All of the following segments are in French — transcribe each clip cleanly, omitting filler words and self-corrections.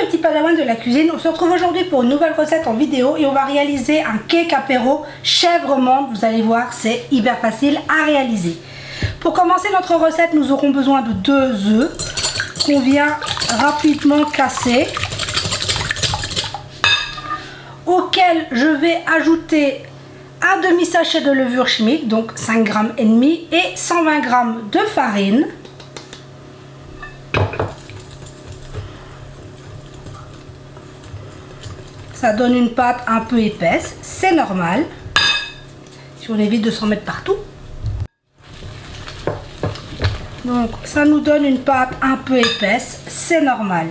mes petits padawans de la cuisine, on se retrouve aujourd'hui pour une nouvelle recette en vidéo et on va réaliser un cake apéro chèvre menthe. Vous allez voir, c'est hyper facile à réaliser. Pour commencer notre recette, nous aurons besoin de 2 œufs qu'on vient rapidement casser, auquel je vais ajouter un demi-sachet de levure chimique, donc 5,5 g et 120 g de farine. Ça donne une pâte un peu épaisse, c'est normal. Si on évite de s'en mettre partout. Donc ça nous donne une pâte un peu épaisse, c'est normal.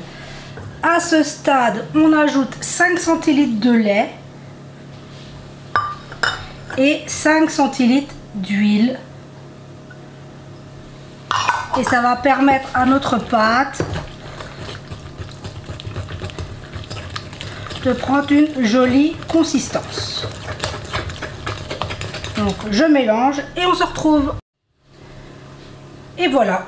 À ce stade, on ajoute 5 centilitres de lait et 5 centilitres d'huile. Et ça va permettre à notre pâte de prendre une jolie consistance. Donc je mélange et on se retrouve. Et voilà,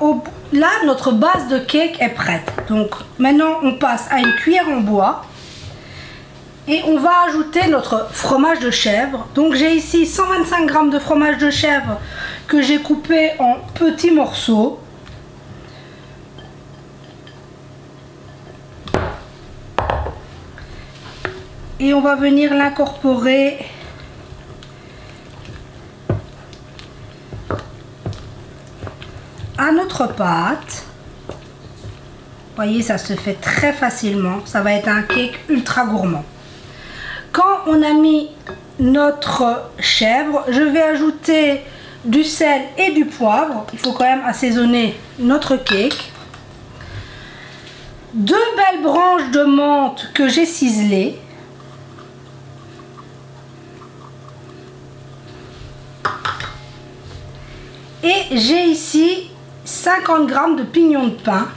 là notre base de cake est prête. Donc maintenant on passe à une cuillère en bois et on va ajouter notre fromage de chèvre. Donc j'ai ici 125 g de fromage de chèvre que j'ai coupé en petits morceaux. Et on va venir l'incorporer à notre pâte. Vous voyez, ça se fait très facilement. Ça va être un cake ultra gourmand. Quand on a mis notre chèvre, je vais ajouter du sel et du poivre. Il faut quand même assaisonner notre cake. 2 belles branches de menthe que j'ai ciselées. Et j'ai ici 50 g de pignons de pain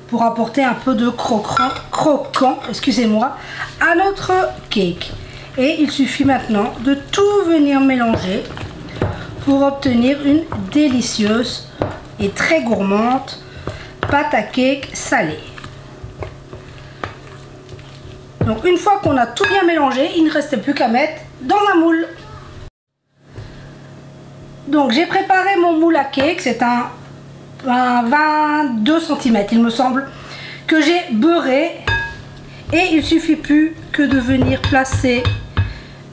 pour apporter un peu de croquant, excusez-moi, à notre cake. Et il suffit maintenant de tout venir mélanger pour obtenir une délicieuse et très gourmande pâte à cake salée. Donc une fois qu'on a tout bien mélangé, il ne restait plus qu'à mettre dans un moule. Donc j'ai préparé mon moule à cake, c'est un 22 cm il me semble, que j'ai beurré, et il suffit plus que de venir placer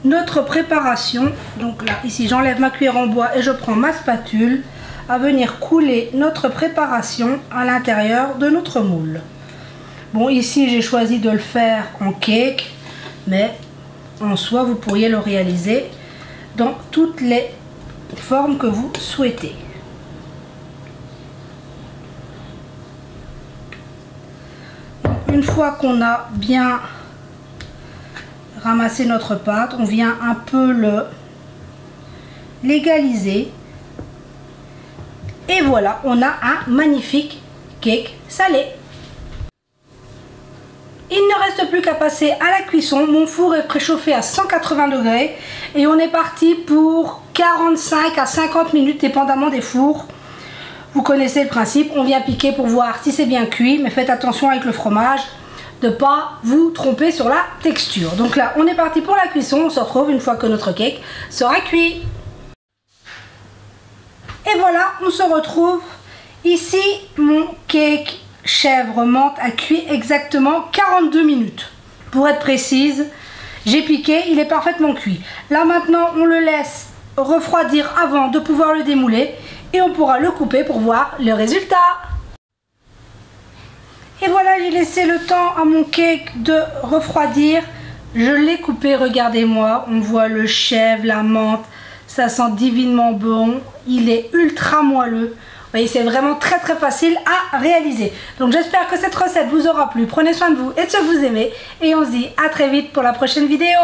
notre préparation. Donc là, ici j'enlève ma cuillère en bois et je prends ma spatule à venir couler notre préparation à l'intérieur de notre moule. Bon, ici j'ai choisi de le faire en cake, mais en soi vous pourriez le réaliser dans toutes les forme que vous souhaitez. Une fois qu'on a bien ramassé notre pâte, on vient un peu l'égaliser et voilà, on a un magnifique cake salé. Il ne reste plus qu'à passer à la cuisson. Mon four est préchauffé à 180 degrés et on est parti pour 45 à 50 minutes dépendamment des fours. Vous connaissez le principe, on vient piquer pour voir si c'est bien cuit, mais faites attention avec le fromage de ne pas vous tromper sur la texture. Donc là, on est parti pour la cuisson, on se retrouve une fois que notre cake sera cuit. Et voilà, on se retrouve. Ici, mon cake chèvre menthe a cuit exactement 42 minutes. Pour être précise, j'ai piqué, il est parfaitement cuit. Là maintenant, on le laisse refroidir avant de pouvoir le démouler et on pourra le couper pour voir le résultat. Et voilà, j'ai laissé le temps à mon cake de refroidir. Je l'ai coupé, regardez-moi, on voit le chèvre, la menthe, ça sent divinement bon, il est ultra moelleux. Vous voyez, c'est vraiment très facile à réaliser. Donc j'espère que cette recette vous aura plu. Prenez soin de vous et de ce que vous aimez. Et on se dit à très vite pour la prochaine vidéo.